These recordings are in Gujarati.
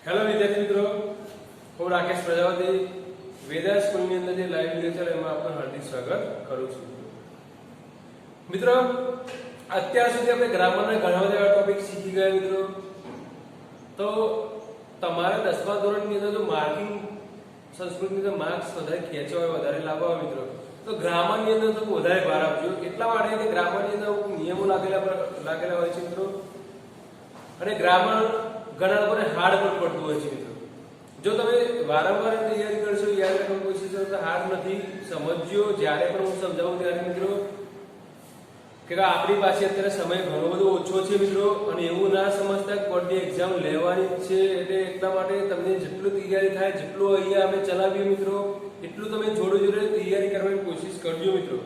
હેલો વિદ્યાર્થી મિત્રો, હું રાકેશ પ્રજાપતિ વેદાંત સ્કૂલની અંદર જે લાઈવ વિડિયો ચાલે એમાં આપનું હાર્દિક સ્વાગત કરું છું. મિત્રો, અત્યાર સુધી આપણે ગ્રામરના ઘણા બધા ટોપિક શીખી ગયા મિત્રો. તો તમારે 10મા ધોરણની અંદર જો માર્કિંગ સંસ્કૃતની અંદર માર્ક્સ વધારે ખેંચવા હોય, વધારે લાવવા હોય મિત્રો, તો ગ્રામરની અંદર તો વધારે ભાર આપજો. એટલા માટે કે ગ્રામરની અંદર નિયમો લાગેલા હોય છે મિત્રો, અને ગ્રામર ઘણા લોકોને હાર્ડ પણ પડતું હોય છે મિત્રો. જો તમે વારંવાર તૈયારી કરશો, યાદ રાખવાની કોશિશ કરો તો હાર્ડ નથી. સમજજો, જ્યારે પણ હું સમજાવું ત્યારે મિત્રો કે આપણી પાસે અત્યારે સમય ઘણો બધો ઓછો છે મિત્રો, અને એવું ના સમજતા બોર્ડની એક્ઝામ લેવાની છે એટલે એટલા માટે તમને જેટલું તૈયારી થાય, જેટલું અહીંયા અમે ચલાવીએ મિત્રો, એટલું તમે જોડે તૈયારી કરવાની કોશિશ કરજો મિત્રો.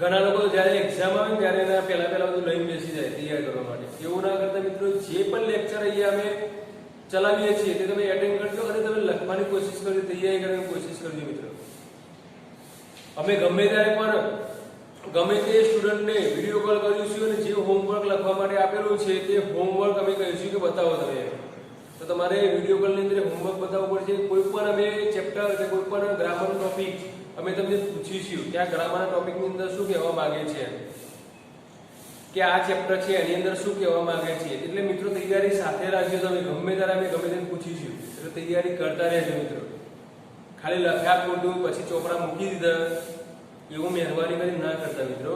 ઘણા લોકો જ્યારે એક્ઝામ આવે ત્યારે એના પહેલા બધું લઈને બેસી જાય તૈયાર કરવા માટે. એવું ના કરતા મિત્રો, જે પણ લેક્ચર અહીંયા અમે ચલાવીએ છીએ તે તમે એટેન્ડ કરજો અને તમે લખવાની કોશિશ કરજો, તૈયારી કરવાની કોશિશ કરજો મિત્રો. અમે ગમે ત્યારે પણ ગમે તે સ્ટુડન્ટને વિડીયો કોલ કરીશું અને જે હોમવર્ક લખવા માટે આપેલું છે તે હોમવર્ક અમે કહીશું કે બતાવો તમે. તો તમારે વિડીયો કોલની અંદર હોમવર્ક બતાવવું પડશે. કોઈ પણ અમે ચેપ્ટર કે કોઈ પણ ગ્રામરનો ટોપિક અમે તમને પૂછીશું કે આ ગ્રામરના ટોપિકની અંદર શું કહેવા માંગે છે, કે આ ચેપ્ટર છે એની અંદર શું કહેવા માંગે છે. એટલે મિત્રો તૈયારી સાથે રાખજો. તમે ગમે ત્યારે અમે ગમે તેને પૂછીશું એટલે તૈયારી કરતા રહેજો મિત્રો. ખાલી લખ્યા ખોટું પછી ચોપડા મૂકી દીધા એવું મહેરબાની કરી ના કરતા મિત્રો.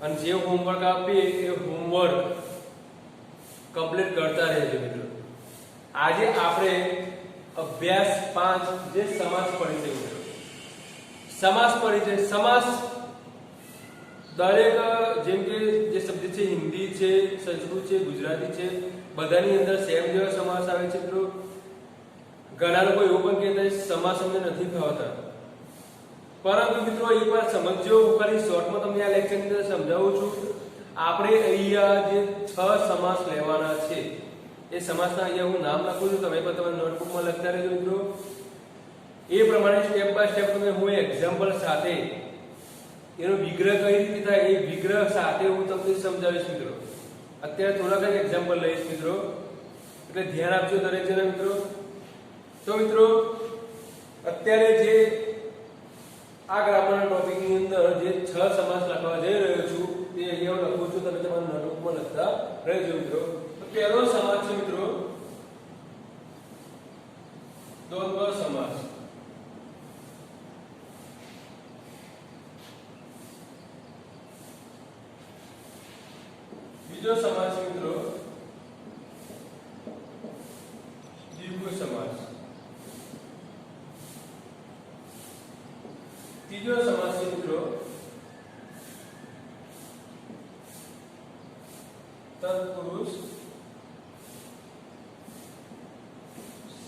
અને જે હોમવર્ક આપીએ એ હોમવર્ક કમ્પ્લીટ કરતા રહેજો મિત્રો. આજે આપણે અભ્યાસ 5 જે સમાસ પરિચય મિત્રો, સમાસ પરિચય. સમાસ દરેક જેમ કે જે શબ્દ છે હિન્દી છે, સંસ્કૃત છે, ગુજરાતી છે, બધાની અંદર સેમ જેવા સમાસ આવે છે મિત્રો. ઘણા લોકો એવું પણ કહેતા છે સમાસ અમને નથી ફાવતા, પરંતુ મિત્રો એક વાર સમજો. હું ખાલી શોર્ટમાં તમને આ લેક્ચરની અંદર સમજાવું છું. આપણે અહીંયા જે 6 સમાસ લેવાના છે એ સમાસના અહીંયા હું નામ લખું છું, તમે પણ તમારી નોટબુકમાં લખતા રહેજો મિત્રો. એ પ્રમાણે સ્ટેપ બાય સ્ટેપ તમે હું એક્ઝામ્પલ સાથે એનો વિગ્રહ કઈ રીતે થાય એ વિગ્રહ સાથે હું તમને સમજાવીશ મિત્રો. અત્યારે થોડાક એક્ઝામ્પલ લઈશ મિત્રો, એટલે ધ્યાન આપજો દરેક જણા મિત્રો. તો મિત્રો અત્યારે જે આ ગ્રામરના ટોપિકની અંદર જે 6 સમાસ લખવા જઈ રહ્યો છું તે અહીંયા હું લખું છું, તમે તમારા નોટબુકમાં લખતા રહેજો મિત્રો. તો પહેલો સમાસ છે મિત્રો દ્વંદ્વ સમાસ. બીજો સમાસ છે મિત્રો દ્વિગુ સમાસ. ત્રીજો સમાસ છે મિત્રો તત્પુરુષ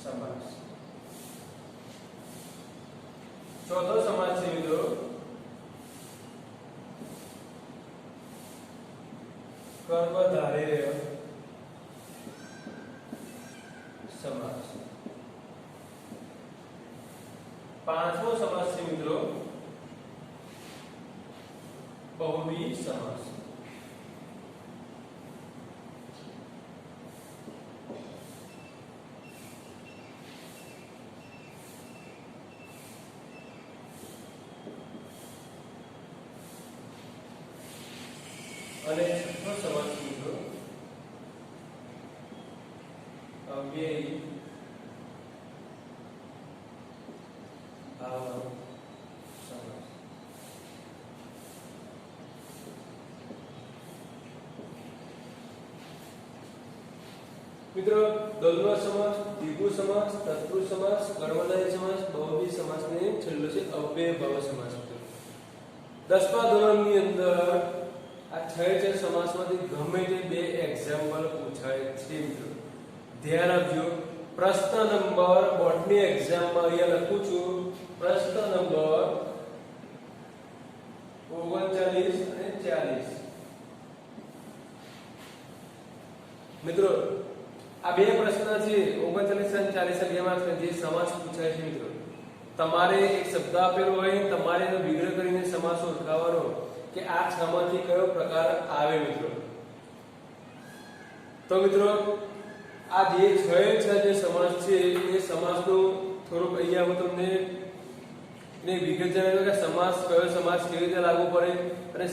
સમાસ. ચોથો સમાસ છે મિત્રો કર્મધારય સમાસ. પાંચમો સમાસ છે મિત્રો બહુવ્રીહી સમાસ. અને છઠ્ઠો સમાસ મિત્રો અવ્યયી ભાવ સમાસ. મિત્રો દ્વંદ્વ સમાસ, દ્વિગુ સમાસ, તત્પુરુષ સમાસ, કર્મધારય સમાસ, બહુવ્રીહી સમાસ ને છેલ્લો છે અવ્યય ભાવ સમાસ. 10મા ધોરણની અંદર આ 6 સમાસમાંથી ગમે તે 2 એક્ઝામ્પલ પૂછાય છે મિત્રો. ધ્યાન આપજો. પ્રશ્ન નંબર બોર્ડની એક્ઝામમાં અહીંયા લખું છું, પ્રશ્ન નંબર 39 અને 40 મિત્રો. આ 2 પ્રશ્ન છે 39 અને 40 અગિયાર જે સમાસ પૂછાય છે મિત્રો. તમારે એક શબ્દ આપેલો હોય, તમારે એનો વિગ્રહ કરીને સમાસ ઓળખાવવાનો કે આ છમાંથી કયો પ્રકાર આવે મિત્રો. તો મિત્રો આ જે છ જે સમાસ છે એ સમાસનો થોડોક અહીંયા હું તમને એને વિગત જણાવ્યું કે સમાસ કયો સમાસ કેવી રીતે લાગુ પડે અને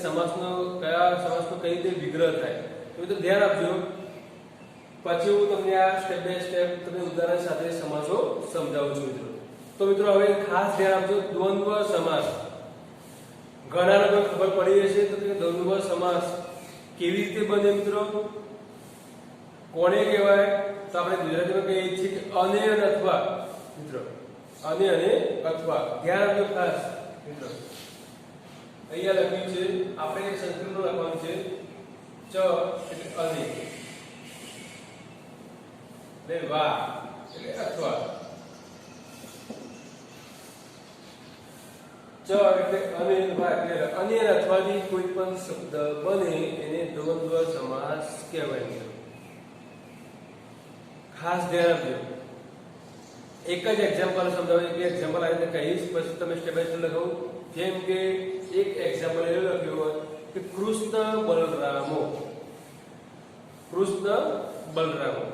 કયા સમાસનો કઈ રીતે વિગ્રહ થાય તો ધ્યાન આપજો. પછી હું તમને આ સ્ટેપ બાય સ્ટેપ તમને ઉદાહરણ સાથે સમાસો સમજાવું છું મિત્રો. તો મિત્રો હવે ખાસ ધ્યાન આપજો. દ્વંદ્વ સમાસ ઘણા લોકોને ખબર પડી હશે તો કે દ્વંદ્વ સમાસ કેવી રીતે બને મિત્રો, કોને કહેવાય? તો આપણે ગુજરાતીમાં કહીએ છીએ કે અને અથવા મિત્રો, અને અથવા. ધ્યાન આપજો ખાસ મિત્રો. અહીંયા લખ્યું છે આપણે સંસ્કૃતમાં લખવાનું છે ચ એટલે અને ને વા એટલે અથવા. ચ એટલે અને વા એટલે અને અથવાથી કોઈ પણ શબ્દ બને એને દ્વંદ્વ સમાસ કહેવાય. ખાસ ધ્યાન આપજો. એક જ એક્ઝામ્પલ સમજાવું, એક એક્ઝામ્પલ આ રીતે કહીશ પછી તમે સ્ટેપ બાય સ્ટેપ લખાવું. જેમ કે એક એક્ઝામ્પલ એવું લખ્યું હોય કે કૃષ્ણ બલરામો. કૃષ્ણ બલરામો.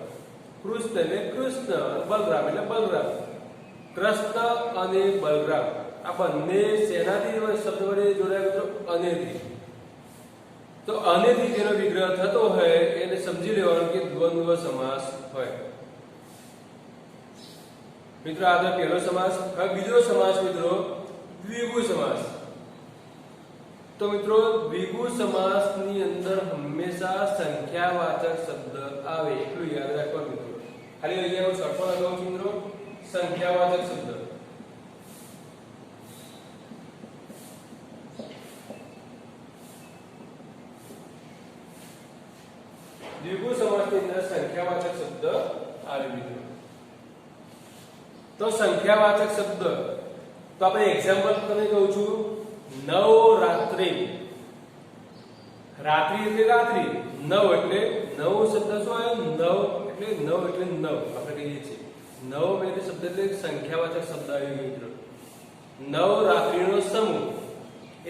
કૃષ્ણ એટલે કૃષ્ણ, બલરામ એટલે બલરામ. કૃષ્ણ અને બલરામ આ બંને શેનાથી શબ્દ વડે જોડાયા મિત્રો? અનેથી. તો અનેથી જેનો વિગ્રહ થતો હોય એને સમજી લેવાનું કે દ્વંદ્વ સમાસ હોય મિત્રો. આ તો પહેલો સમાસ. હવે બીજો સમાસ મિત્રો દ્વિગુ સમાસ. તો મિત્રો દ્વિગુ સમાસની અંદર હંમેશા સંખ્યાવાચક શબ્દ આવે એટલું યાદ રાખવાનું મિત્રો. ખાલી અહીંયા હું શોર્ટમાં લખાવું છું મિત્રો, સંખ્યાવાચક શબ્દ. દ્વિગુ સમાસની અંદર સંખ્યાવાચક શબ્દ આવે મિત્રો. તો સંખ્યાવાચક શબ્દ તો આપણે એક્ઝામ્પલ તમને કહું છું. નવરાત્રિ. રાત્રિ એટલે રાત્રિ. નવ એટલે નવ શબ્દ શું આવ્યો? નવ એટલે નવ આપણે કહીએ છીએ. નવ એટલે શબ્દ એટલે સંખ્યાવાચક શબ્દ આવ્યો મિત્રો. નવરાત્રિનો સમૂહ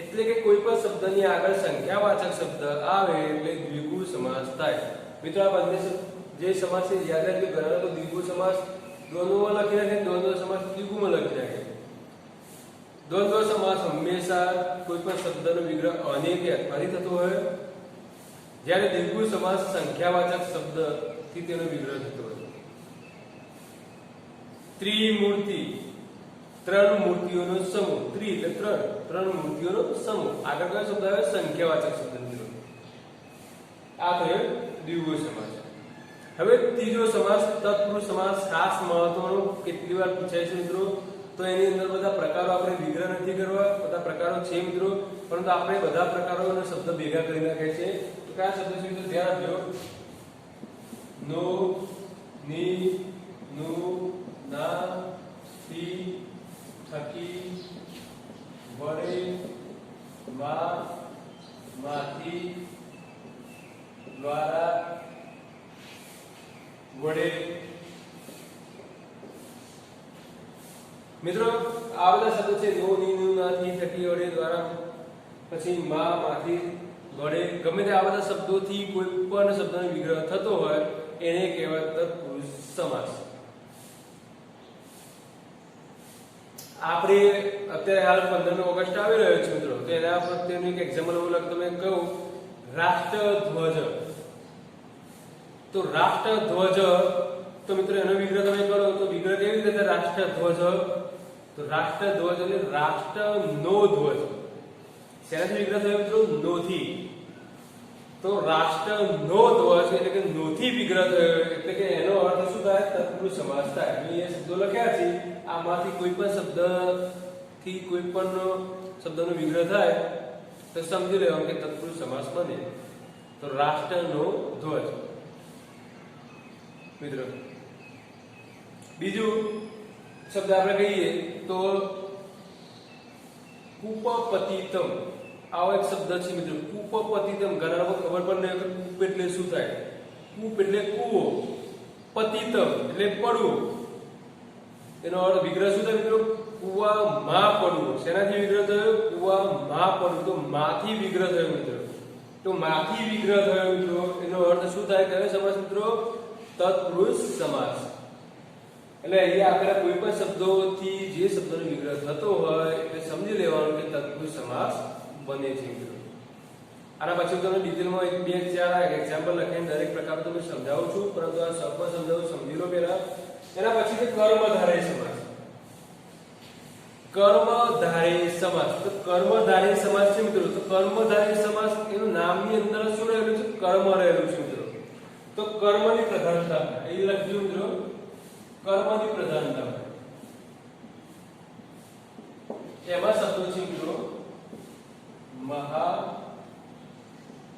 એટલે કે કોઈ પણ શબ્દની આગળ સંખ્યાવાચક શબ્દ આવે એટલે દ્વિગુ સમાસ થાય મિત્રો. આ બંને જે સમાસ છે યાદ રાખજો. ઘણા લોકો દ્વિગુ સમાસ દ્વંદ્વમાં લખી નાખે, દ્વંદ્વ સમાસ દ્વિગુમાં લખી નાખે. દ્વંદ્વ સમાસ હંમેશા કોઈ પણ શબ્દનો વિગ્રહ અને કે અથવાથી થતો હોય, જ્યારે દ્વિગુ સમાસ સંખ્યાવાચક શબ્દથી તેનો વિગ્રહ થતો હોય. ત્રિમૂર્તિ, ત્રણ મૂર્તિઓનો સમૂહ. ત્રિ એટલે ત્રણ મૂર્તિઓનો સમૂહ. આગળ કયો શબ્દ આવે? સંખ્યાવાચક શબ્દ મિત્રો. આ થયો દ્વિગુ સમાસ. હવે ત્રીજો સમાસ તત્પુરુષ સમાસ. ખાસ મહત્વનો કેટલી વાર પૂછાય છે મિત્રો. તો એની અંદર બધા પ્રકારો આપણે વિગ્રહ નથી કરવા, બધા પ્રકારો છે મિત્રો, પરંતુ આપણે બધા પ્રકારોના શબ્દ ભેગા કરી નાખે છે. તો કયા શબ્દ છે મિત્રો? ધ્યાન આપજો. નો, ની, નું, ના, થી, થકી, વડે, માં, માંથી, દ્વારા, વડે. મિત્રો આ બધા શબ્દો છે. નો, ની, નું, ના, થી, થકી, વડે, દ્વારા, પછી માં, માંથી, વડે. ગમે તે આ બધા શબ્દોથી કોઈ પણ શબ્દનો વિગ્રહ થતો હોય એને કહેવાય તત્પુરુષ સમાસ. આપણે અત્યારે હાલ 15મી ઓગસ્ટ આવી રહ્યો છે મિત્રો. તો એના પ્રત્યેનું એક એક્ઝામ્પલ હું તમે કહું. રાષ્ટ્રધ્વજ. તો રાષ્ટ્રધ્વજ તો મિત્રો એનો વિગ્રહ તમે કરો તો વિગ્રહ કેવી રીતે? રાષ્ટ્રધ્વજ. તો રાષ્ટ્રધ્વજ એટલે રાષ્ટ્રનો ધ્વજ. શેનાથી વિગ્રહ થયો મિત્રો? નોથી. તો રાષ્ટ્રનો ધ્વજ એટલે કે નોથી વિગ્રહ થયો એટલે કે એનો અર્થ શું થાય? તત્પુરુષ સમાસ થાય. અહીં એ શબ્દો લખ્યા છે, આમાંથી કોઈ પણ શબ્દથી કોઈ પણ શબ્દનો વિગ્રહ થાય તો સમજી લેવાનું કે તત્પુરુષ સમાસ બને. તો રાષ્ટ્રનો ધ્વજ મિત્રો. બીજું શબ્દ આપણે કહીએ તો કૂપપતિતમ. આવો એક શબ્દ છે મિત્રો, કૂપપતિતમ. ઘણા લોકો ખબર પણ નહીં કે કૂપ એટલે શું થાય. કૂપ એટલે કૂવો, પતિતમ એટલે પડવું. એનો અર્થ વિગ્રહ શું થાય મિત્રો? કૂવામાં પડવું. શેનાથી વિગ્રહ થયો? કૂવામાં પડવું. તો માથી વિગ્રહ થયો મિત્રો. તો માથી વિગ્રહ થયો મિત્રો. એનો અર્થ શું થાય? કયો સમાસ મિત્રો? તત્પુરુષ સમાસ. એટલે અહીંયા આપેલા કોઈ પણ શબ્દોથી જે શબ્દનો વિગ્રહ થતો હોય એટલે સમજી લેવાનું કે તત્પુરુષ સમાસ બને છે મિત્રો. આના પછી તમને ડિટેલમાં એક બે ચાર એક્ઝામ્પલ લખીને દરેક પ્રકાર તમને સમજાવું છું, પરંતુ આ શબ્દ સમજાવું સમજી લો પહેલા. એના પછી કે કર્મધારય સમાસ. કર્મધારય સમાસ, તો કર્મધારય સમાસ છે મિત્રો. તો કર્મધારય સમાસ એનું નામની અંદર શું રહેલું છે? કર્મ રહેલું છે મિત્રો. તો કર્મની પ્રધાનતા એ લખજો મિત્રો. કર્મની પ્રધાનતા એમાં શબ્દો છે મિત્રો મહા,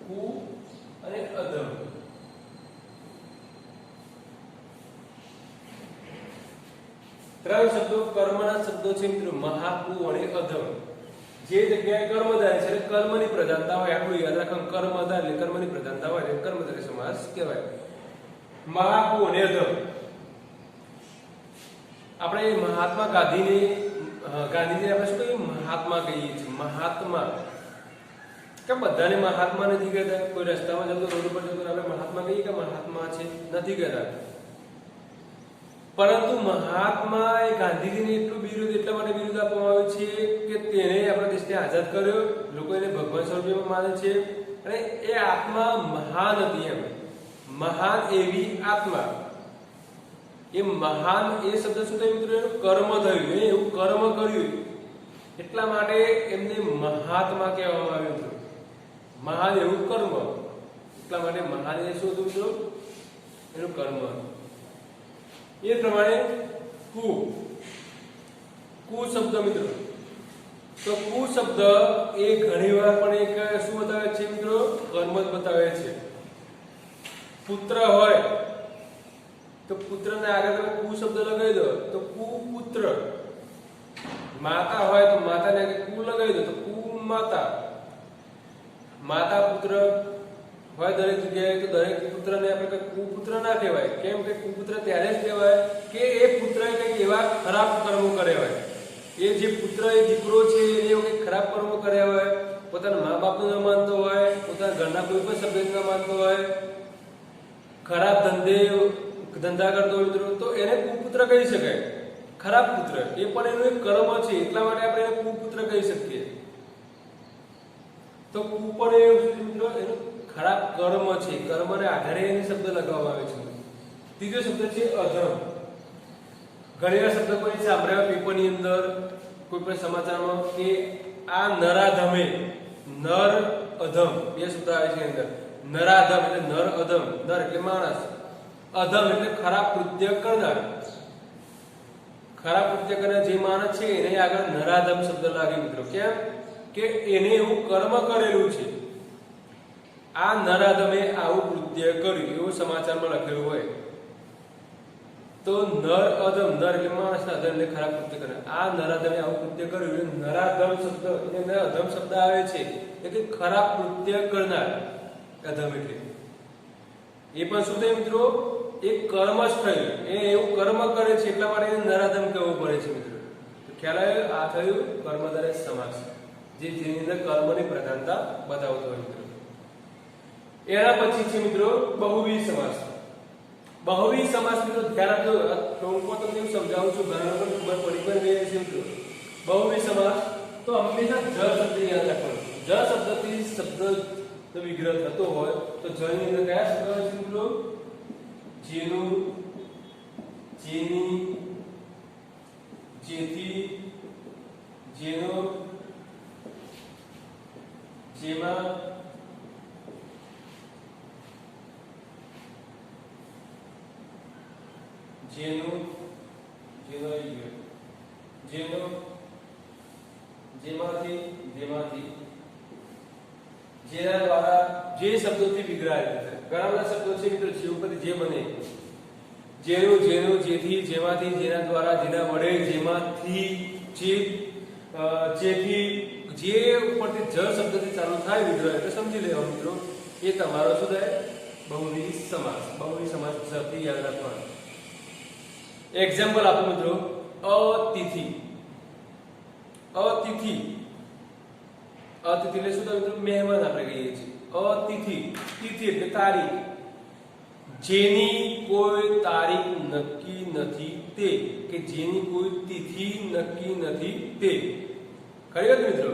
કુ અને અધમ. ત્રણ શબ્દો કર્મના શબ્દો છે મિત્રો, મહા, કુ અને અધમ. જે જગ્યાએ કર્મધારય છે એટલે કર્મની પ્રધાનતા હોય, આપણું યાદ રાખવાનું. કર્મધાર એટલે કર્મની પ્રધાનતા હોય એટલે કર્મધારય સમાસ કહેવાય. મહા, કુ અને અધમ. આપણે મહાત્મા ગાંધીજી આપણે શું કહીએ? મહાત્મા કહીએ છીએ. મહાત્મા કે બધાને મહાત્મા નથી કહેતા. કોઈ રસ્તામાં જતો, રોડ ઉપર જતો આપણે મહાત્મા કહીએ કે મહાત્મા છે? નથી કહેતા. પરંતુ મહાત્મા એ ગાંધીજીને એટલું બિરુદ એટલા માટે બિરુદ આપવામાં આવ્યું છે કે તેને આપણા દેશને આઝાદ કર્યો. લોકો એને ભગવાન સ્વરૂપે માને છે અને એ આત્મા મહાન હતી. એમ મહાન એવી આત્મા, એ મહાન એ શબ્દ શું થયું મિત્રો? એનું કર્મ થયું. એવું કર્મ કર્યું એટલા માટે એમને મહાત્મા કહેવામાં આવ્યું હતું. મહાન એવું કર્મ એટલા માટે મહાન એ શું હતું મિત્રો? એનું કર્મ. એ પ્રમાણે કુ શબ્દ મિત્રો. તો કુ શબ્દ એ ઘણીવાર પણ એક શું બતાવે છે મિત્રો? કર્મ જ બતાવે છે. પુત્ર હોય તો પુત્રને આગળ તમે કુ શબ્દ લગાવી દો તો કુપુત્ર. માતા હોય તો માતાને આગળ કુ લગાવી દો તો કુમાતા. માતા પુત્ર હોય દરેક જગ્યાએ તો દરેક પુત્રને આપણે કુપુત્ર ના કહેવાય. કેમ કે કુપુત્ર ત્યારે જ કહેવાય કે એ પુત્રએ કંઈક એવા ખરાબ કર્મો કર્યા હોય. એ જે પુત્ર એ દીકરો છે એને એવું કંઈક ખરાબ કર્મો કર્યા હોય, પોતાના મા બાપનું ન માનતો હોય, પોતાના ઘરના કોઈ પણ સભ્યને ન માનતો હોય, ખરાબ ધંધા કરતો હોય મિત્રો, તો એને કુપુત્ર કહી શકાય. ખરાબ પુત્ર એ પણ એનું એક કર્મ છે એટલા માટે આપણે એને કુપુત્ર કહી શકીએ. તો કુ પણ એવું મિત્રો એનું ખરાબ કર્મ છે. કર્મને આધારે એને શબ્દ લગાવવામાં આવે છે. ત્રીજો શબ્દ છે અધમ. ઘણી વાર શબ્દ કોઈ સાંભળ્યા પેપરની અંદર, કોઈ પણ સમાચારમાં કે આ નરાધમે, નર અધમ બે શબ્દ આવે છે અંદર. નરાધમ એટલે નર, અધમ નર એટલે માણસ, અધમ એટલે ખરાબ કૃત્ય કરનાર. ખરાબ કૃત્ય કરનાર જે માણસ છે એને આગળ નરાધમ શબ્દ લાગે મિત્રો. કેમ કે એને એવું કર્મ કરેલું છે. આ નરાધમે આવું કૃત્ય કર્યું એવું સમાચારમાં લખેલું હોય તો નર અધમ, નર એટલે માણસ, અધમ એટલે ખરાબ કૃત્ય કરનાર. આ નરાધમે આવું કૃત્ય કર્યું એટલે નરાધમ શબ્દ એટલે અધમ શબ્દ આવે છે એટલે ખરાબ કૃત્ય કરનાર. અધમ એટલે એ પણ શું થયું મિત્રો? એક કર્મ જ થયું. એ એવું કર્મ કરે છે એટલા માટે એને નરાધમ કહેવું પડે છે મિત્રો. તો ખ્યાલ આવ્યો? આ થયું કર્મધારય સમાસ, જેની અંદર કર્મની પ્રધાનતા બતાવતો હોય મિત્રો. એના પછી છે મિત્રો બહુવ્રીહી સમાસ. બહુવ્રીહી સમાસ મિત્રો ધ્યાન આપજો. ટૂંકમાં તમને હું સમજાવું છું, ઘણા લોકો ખબર પડી પણ ગઈ છે મિત્રો. બહુવ્રીહી સમાસ તો હંમેશા જ શબ્દ યાદ રાખવાનો. જ શબ્દથી શબ્દ વિગ્રહ થતો હોય તો જ ની અંદર કયા શબ્દ આવે છે મિત્રો? જેનું, જેની, જેથી, જેનો, જેમાં, જેનું, જેનો, જેનો, જેમાંથી, જેમાંથી, જેના દ્વારા, જે શબ્દોથી વિગ્રહ આવે છે. ઘણા બધા શબ્દો છે મિત્રો જે ઉપરથી જે બને. જેનું, જેનું, જેથી, જેમાંથી, જેના દ્વારા, જેના વડે, જેમાંથી, જેથી, જે ઉપરથી જ શબ્દથી ચાલુ થાય વિગ્રહ એટલે સમજી લેવાનું મિત્રો એ તમારો શું થાય? બહુવ્રીહી સમાસ. બહુવ્રીહી સમાસ શબ્દ યાદ રાખવાનો. એક્ઝામ્પલ આપો મિત્રો. અતિથિ. અતિથિ, અતિથિ એટલે શું થાય મિત્રો? મહેમાન આપણે કહીએ છીએ. અતિથિ, તિથિ એટલે તારીખ. જેની કોઈ તારીખ નક્કી નથી તે, કે જેની કોઈ તિથિ નક્કી નથી તે. ખરેખર મિત્રો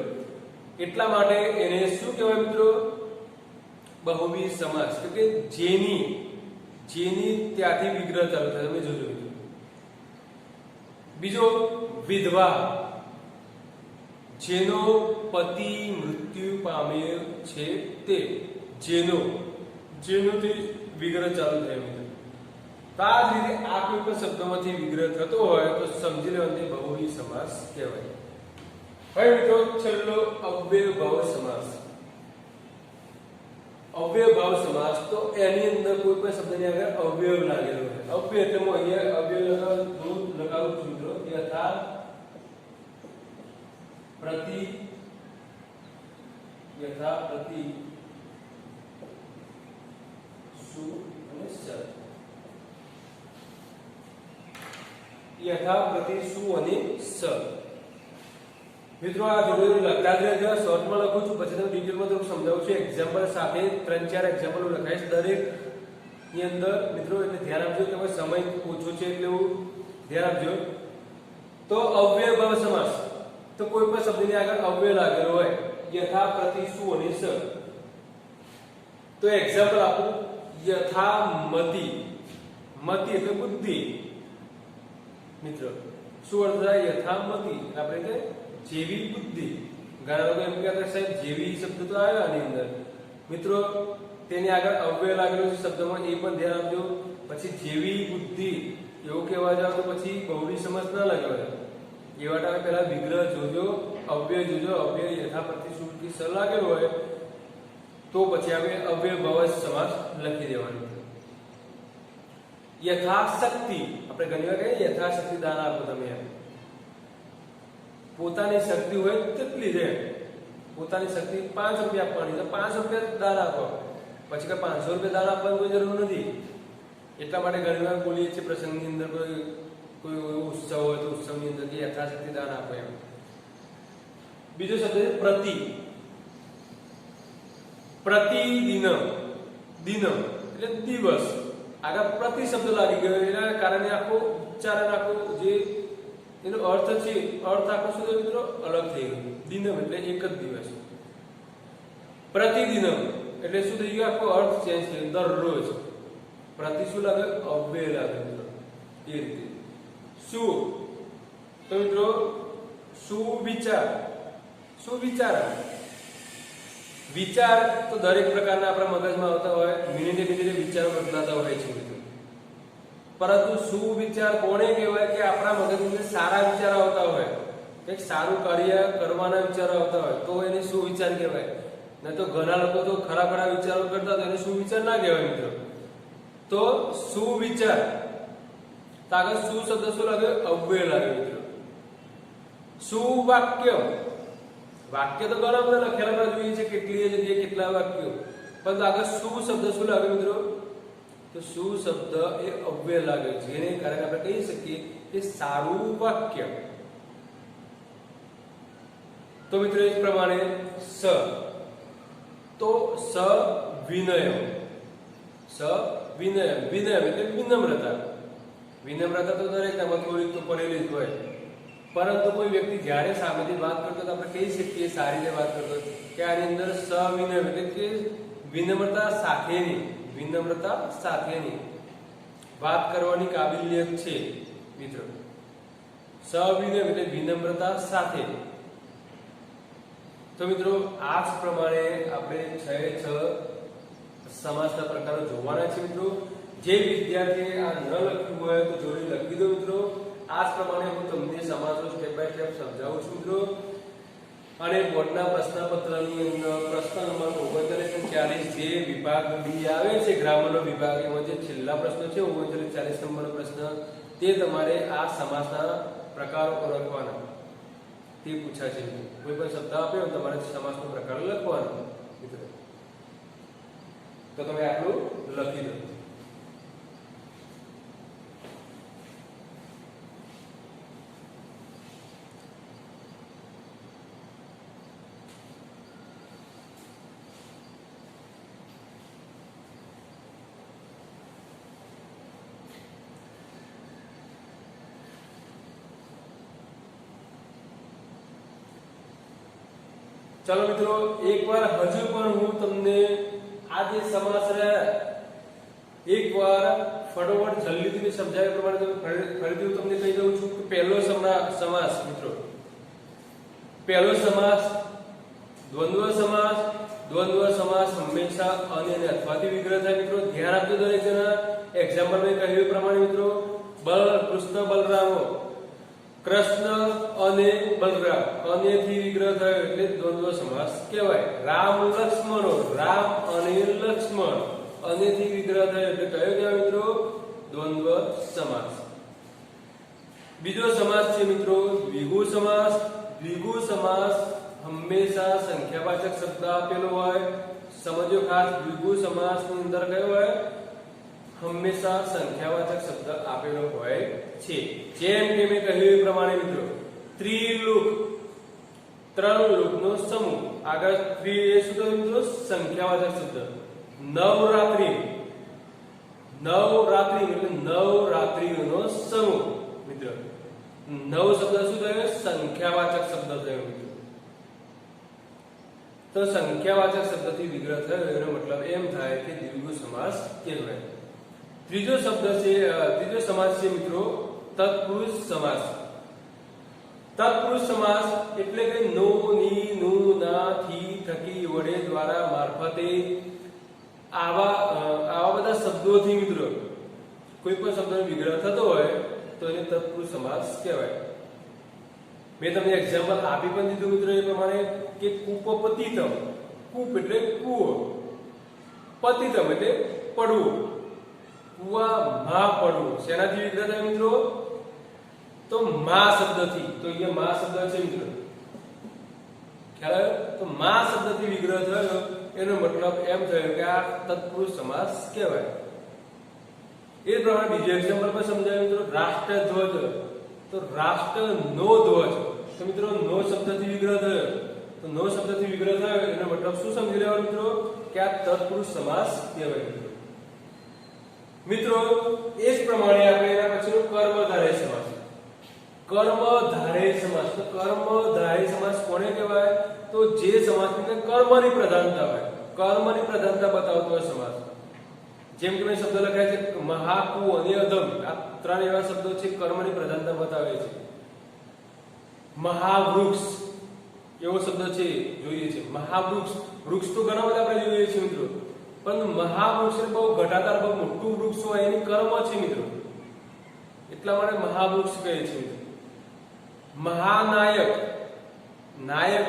એટલા માટે એને શું કહેવાય મિત્રો? બહુવ્રીહી સમાસ. કે જેની ત્યાંથી વિગ્રહ ચાલુ થાય. તમે જોજો મિત્રો. બીજો વિધવા, જેનો પતિ મૃત્યુ પામ્યો છે તે. જેનોથી વિગ્રહ ચાલુ થાય મિત્રો. તો આ જ રીતે આ કોઈ પણ શબ્દોમાંથી વિગ્રહ થતો હોય તો સમજી લેવાનું બહુવ્રીહી સમાસ કહેવાય. હવે મિત્રો છેલ્લો અવ્યયભાવ સમાસ. અવ્યયભાવ સમાસ તો એની અંદર કોઈ પણ શબ્દની આગળ અવ્યય લાગેલો હોય. અવ્યય એટલે હું અહીંયા અવ્યય લગાવું છું મિત્રો. યથા, પ્રતિ, સુ અને સ. યથા, પ્રતિ, સુ અને સ. મિત્રો આ જોડે લખતા જ રહેજો. શોર્ટમાં લખું છું, પછી તમે ડિટેલમાં થોડું સમજાવું છું એક્ઝામ્પલ સાથે. 3-4 એક્ઝામ્પલ લખાઈશ દરેક ની અંદર મિત્રો. એટલે ધ્યાન આપજો. તમે સમય ઓછો છે એટલે એવું ધ્યાન આપજો. તો અવ્યયભાવ સમાસ તો કોઈ પણ શબ્દની આગળ અવ્યય લાગેલો હોય. યથા, પ્રતિ, સુ અને સ. તો એક્ઝામ્પલ આપું. યથા મતિ. મતિ એટલે બુદ્ધિ મિત્રો. શું અર્થ થાય? યથા મતિ આપણે કે જેવી બુદ્ધિ. ઘણા લોકો એમ કહેતા સાહેબ જેવી શબ્દ તો આવ્યો આની અંદર મિત્રો. તેની આગળ અવ્યય લાગેલો છે શબ્દમાં, એ પણ ધ્યાન આપજો. પછી જેવી બુદ્ધિ એવું કહેવા જાવ તો પછી બહુવ્રીહી સમાસ ના લગાવે. એવા ટાઈમે પહેલા વિગ્રહ જોજો, અવ્યય જોજો. અવ્યય યથા, પ્રતિ, સુ કે સ લાગેલો હોય તો પછી આપણે અવ્યયભાવ સમાસ લખી દેવાનું. યથાશક્તિ આપણે ઘણી વાર કહીએ યથાશક્તિ દાન આપો તમે. પોતાની શક્તિ હોય તેટલી જ. પોતાની શક્તિ 5 રૂપિયા આપવાની તો 5 રૂપિયા દાન આપો. પછી કે 500 રૂપિયા દાન આપવાની કોઈ જરૂર નથી. એટલા માટે ઘણી વાર બોલીએ છીએ પ્રસંગની અંદર, કોઈ ઉત્સવ હોય તો ઉત્સવની અંદર કે યથાશક્તિ દાન આપો એમ. બીજો શબ્દ છે પ્રતિ. પ્રતિદિન. દિન એટલે દિવસ. આગળ પ્રતિ શબ્દ લાગી ગયો એના કારણે આખો ઉચ્ચારણ આખો જે એનો અર્થ છે, અર્થ આખો શું મિત્રો અલગ થઈ ગયો. દિનમ એટલે એક જ દિવસ. પ્રતિદિન એટલે શું થઈ ગયું? આખો અર્થ ચેન્જ થયો. દરરોજ. પ્રતિ શું લાગે? અવ્યય લાગે મિત્રો. એ રીતે. શું તો મિત્રો સુવિચાર. સુવિચાર વિચાર તો દરેક પ્રકારના આપણા મગજમાં આવતા હોય. મિનિટે વિચારો બદલાતા હોય છે મિત્રો. પરંતુ સુવિચાર કોને કહેવાય? કે આપણા મગજની અંદર સારા વિચારો આવતા હોય, એક સારું કાર્ય કરવાના વિચારો આવતા હોય તો એને સુવિચાર કહેવાય. નહીં તો ઘણા લોકો તો ખરા વિચારો કરતા તો એને સુવિચાર ના કહેવાય મિત્રો. તો સુવિચાર આગળ સુ શબ્દ શું લાગે? અવ્યય લાગે મિત્રો. સુવાક્ય. વાક્ય તો ઘણા બધા લખેલા આપણે જોઈએ છે, કેટલી જગ્યાએ કેટલા વાક્યો. પણ આગળ સુ શબ્દ શું લાગે મિત્રો? તો સુ શબ્દ એ અવ્યય લાગે, જેને કારણે આપણે કહી શકીએ કે સારું વાક્ય. તો મિત્રો એ પ્રમાણે સ તો સ વિનય. સ વિનય. વિનય એટલે વિનમ્રતા. વિનમ્રતા તો દરેકનામાં થોડીક તો પડેલી જ હોય. પરંતુ કોઈ વ્યક્તિ જ્યારે સામેથી વાત કરતો તો આપણે કહી શકીએ સારી રીતે વાત કરતો કે આની અંદર સવિનય એટલે કે વિનમ્રતા સાથેની વાત કરવાની કાબિલિયત છે મિત્રો. સવિનય એટલે વિનમ્રતા સાથે. તો મિત્રો આ જ પ્રમાણે આપણે 6 સમાસના પ્રકારો જોવાના છે મિત્રો. જે વિદ્યાર્થીએ આ ન લખ્યું હોય તો જોડે લખી દો મિત્રો. આ જ પ્રમાણે હું તમને સમાસો સ્ટેપ બાય સ્ટેપ સમજાવું છું મિત્રો. અને બોર્ડના પ્રશ્નપત્રની અંદર પ્રશ્ન નંબર 3940 જે વિભાગ બી આવે છે ગ્રામરનો વિભાગ, એમાં જે છેલ્લા પ્રશ્ન છે 3940 નંબરનો પ્રશ્ન, તે તમારે આ સમાસના પ્રકારો ઓળખવાના તે પૂછાશે. કોઈ પણ શબ્દ આપ્યો તમારે સમાસનો પ્રકાર લખવાનો મિત્રો. તો તમે આટલું લખી દો. ચાલો મિત્રો એકવાર હજુ પણ હું તમને આ જે સમાસ રહ્યા એકવાર ફટોફટ જલ્દીથી સમજાવ્યા પ્રમાણે ફરીથી હું તમને કહી દઉં છું કે પહેલો સમાસ મિત્રો, પહેલો સમાસ દ્વંદ્વ સમાસ. દ્વંદ્વ સમાસ હંમેશા અને અથવાથી વિગ્રહ થાય મિત્રો. ધ્યાન આપજો દરેક જણા. એક્ઝામ્પલ મેં કહ્યું પ્રમાણે મિત્રો, કૃષ્ણ બલરામો, કૃષ્ણ અને બલરામ અનેથી વિગ્રહ થયો એટલે દ્વંદ્વ સમાસ કહેવાય. રામ લક્ષ્મણો, રામ અને લક્ષ્મણ અનેથી વિગ્રહ થયો એટલે કયો કહેવાય મિત્રો? દ્વંદ્વ સમાસ. બીજો સમાસ છે મિત્રો દ્વિગુ સમાસ. દ્વિગુ સમાસ હંમેશા સંખ્યાવાચક શબ્દ આપેલો હોય. સમજો ખાસ, દ્વિગુ સમાસની અંદર કયો હોય? હંમેશા સંખ્યાવાચક શબ્દ આપેલો હોય છે. જેમ કે મેં કહ્યું એ પ્રમાણે મિત્રો, ત્રિલોક, ત્રણ લોકનો સમૂહ. આગળ ત્રિ એ શું થયું મિત્રો? સંખ્યાવાચક શબ્દ. નવરાત્રિ, નવરાત્રિ એટલે નવરાત્રિઓનો સમૂહ મિત્રો. નવ શબ્દ શું થયો? સંખ્યાવાચક શબ્દ થયો મિત્રો. તો સંખ્યાવાચક શબ્દથી વિગ્રહ થયો એનો મતલબ એમ થાય કે દ્વિગુ સમાસ કહેવાય. ત્રીજો સમાસ છે મિત્રો તત્પુરુષ સમાસ. તત્પુરુષ સમાસ એટલે કે નો, ની, નું, ના, થી, થકી, વડે, દ્વારા, મારફતે આવા બધા શબ્દોથી મિત્રો કોઈ પણ શબ્દનો વિગ્રહ થતો હોય તો એને તત્પુરુષ સમાસ કહેવાય. મેં તમને એક્ઝામ્પલ આપી પણ દીધું મિત્રો એ પ્રમાણે કે કૂપપતિતમ. કૂપ એટલે કૂવો, પતિતમ એટલે પડવું, કૂવામાં પડવું. શેનાથી વિગ્રહ થાય મિત્રો? તો મા શબ્દથી. તો અહીંયા મા શબ્દ છે મિત્રો, ખ્યાલ આવ્યો? તો મા શબ્દથી વિગ્રહ થયો એનો મતલબ એમ થયો કે આ તત્પુરુષ સમાસ કહેવાય. એ પ્રમાણે બીજું એક્ઝામ્પલ પર સમજાવ્યું મિત્રો, રાષ્ટ્રધ્વજ. તો રાષ્ટ્ર નો ધ્વજ. તો મિત્રો નો શબ્દથી વિગ્રહ થયો. તો નો શબ્દથી વિગ્રહ થયો એનો મતલબ શું સમજી લેવાનું મિત્રો? કે આ તત્પુરુષ સમાસ કહેવાય મિત્રો. મિત્રો એ જ પ્રમાણે આપણે એના પછીનો કર્મધારય સમાસ. કર્મધારય સમાસ. તો કર્મધારય સમાસ કોને કહેવાય? તો જે સમાસની કર્મની પ્રધાનતા હોય, કર્મની પ્રધાનતા બતાવતો હોય સમાસ. જેમ કે મેં શબ્દ લખાય છે મહાકુ અને અધમ. આ ત્રણ એવા શબ્દો છે કર્મની પ્રધાનતા બતાવે છે. મહાવૃક્ષ એવો શબ્દ છે, જોઈએ છે મહાવૃક્ષ. વૃક્ષ તો ઘણા બધા આપણે જોઈએ છીએ મિત્રો, પણ મહાવૃક્ષ બહુ ઘટાદાર, બહુ મોટું વૃક્ષ હોય એની કર્મ છે મિત્રો, એટલા માટે મહાવૃક્ષ કહે છે મિત્રો. મહાનાયક, નાયક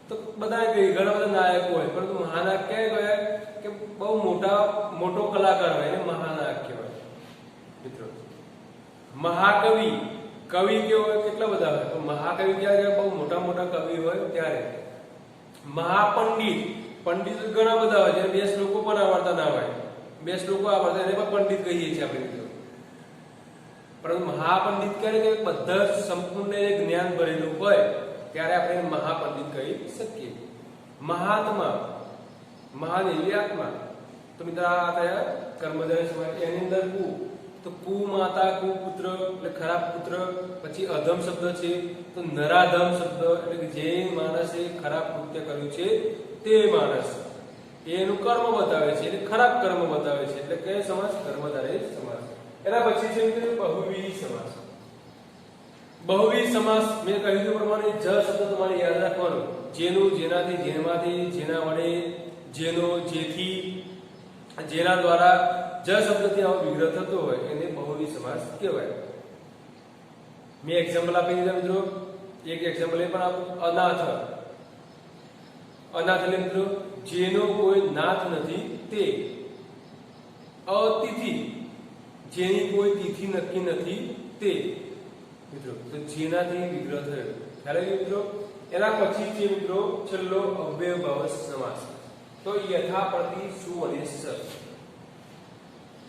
તો બધા ઘણા બધા નાયકો હોય, પરંતુ મહાનાયક ક્યાં કહેવાય? કે બહુ મોટો કલાકાર હોય એને મહાનાયક કહેવાય મિત્રો. મહાકવિ, કવિ કેવો હોય? કેટલા બધા હોય, તો મહાકવિ ક્યારે? બહુ મોટા કવિ હોય ત્યારે. મહાપંડિત, પંડિત ઘણા બધા હોય જેને 2 શ્લોકો પણ આવડતા ના હોય, 2 શ્લોકો આવડતા એને પણ પંડિત કહીએ છીએ આપણે મિત્રો. પરંતુ મહાપંડિત ક્યારે કે બધા સંપૂર્ણ જ્ઞાન ભરેલું હોય ત્યારે આપણે મહાપંડિત કહી શકીએ. મહાત્મા, મહાન એવી આત્મા. તો મિત્રો આ થયા કર્મધારય સમાસ. એની અંદર કુ, તો કુ માતા, કુ પુત્ર એટલે ખરાબ પુત્ર. પછી અધમ શબ્દ છે તો નરાધમ શબ્દ એટલે કે જે માણસે ખરાબ કૃત્ય કર્યું છે તે માણસ, એનું કર્મ બતાવે છે, એટલે ખરાબ કર્મ બતાવે છે, એટલે કયો સમાસ? કર્મધારય સમાસ. એના પછી છે મિત્રો બહુવ્રીહી સમાસ. બહુવ્રીહી સમાસ મેં કહ્યું પ્રમાણે જ શબ્દ તમારે યાદ રાખવાનો. જેનું, જેનાથી, જેમાંથી, જેના વડે, જેનો, જેથી, જેના દ્વારા જ શબ્દથી આવો વિગ્રહ થતો હોય એને બહુવ્રીહી સમાસ કહેવાય. મેં એક્ઝામ્પલ આપી દીધા મિત્રો. એક એક્ઝામ્પલ એ પણ આપું, અનાથ. અનાથ એટલે મિત્રો જેનો કોઈ નાથ નથી તે. અતિથિ, જેની કોઈ તિથિ નક્કી નથી તે મિત્રો. તો જેનાથી વિગ્રહ થયો, ખ્યાલ આવ્યો મિત્રો. એના પછી છે મિત્રો છેલ્લો અવ્યયભાવ સમાસ. તો યથા, પ્રતિ, સુ અને સ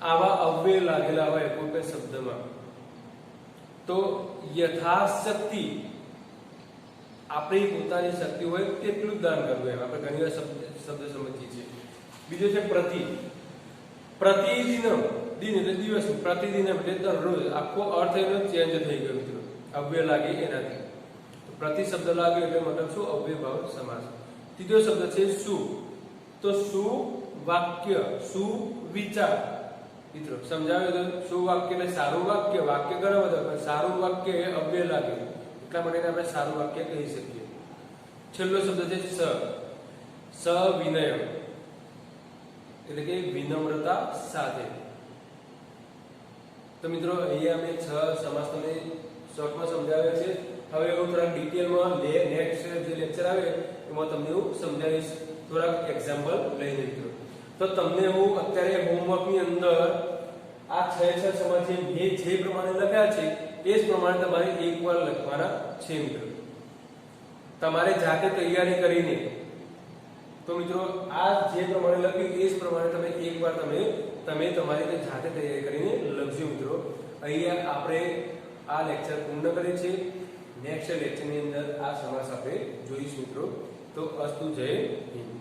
આવા અવ્યય લાગેલા હોય કોઈ પણ શબ્દમાં તો યથાશક્તિ, આપણી પોતાની શક્તિ હોય તેટલું દાન કરવું એમ આપણે ઘણી વાર શબ્દ સમજીએ છીએ. બીજો છે પ્રતિ. પ્રતિદિનમ, દિન એટલે દિવસ, પ્રતિદિનમ એટલે દરરોજ. આખો અર્થ એનો ચેન્જ થઈ ગયો મિત્રો, અવ્યય લાગે એનાથી. પ્રતિ શબ્દ લાગ્યો એટલે મતલબ શું? અવ્યયભાવ સમાસ. ત્રીજો શબ્દ છે સુ. તો સુવાક્ય, સુવિચાર. મિત્રો સમજાવ્યું તો સુવાક્ય એટલે સારું વાક્ય. વાક્ય ઘણા બધા પણ સારું વાક્ય એ અવ્યય લાગે એટલા માટે આપણે સારું વાક્ય કહી શકીએ. છેલ્લો શબ્દ છે સવિનય એટલે કે વિનમ્રતા સાથે. તો મિત્રો અહીંયા અમે 6 સમાસ તમને શોર્ટમાં સમજાવ્યા છે. હવે હું થોડાક ડિટેલમાં નેક્સ્ટ જે લેક્ચર આવે એમાં તમને હું સમજાવીશ થોડાક એક્ઝામ્પલ લઈને. મિત્રો તો તમને હું અત્યારે હોમવર્કની અંદર આ 6 સમાસ જે પ્રમાણે લખ્યા છે એ જ પ્રમાણે તમારે એકવાર લખવાના છે. મિત્રો તમારે જાતે તૈયારી કરીને, તો મિત્રો આ જે પ્રમાણે લખ્યું એ જ પ્રમાણે તમે એકવાર તમે તમારી જાતે તૈયારી કરીને લખજો. મિત્રો અહીંયા આપણે આ લેક્ચર પૂર્ણ કરીએ છીએ. નેક્સ્ટ લેક્ચરની અંદર આ સમાસ આપણે જોઈશું. મિત્રો તો અસ્તુ જય હિન્દ.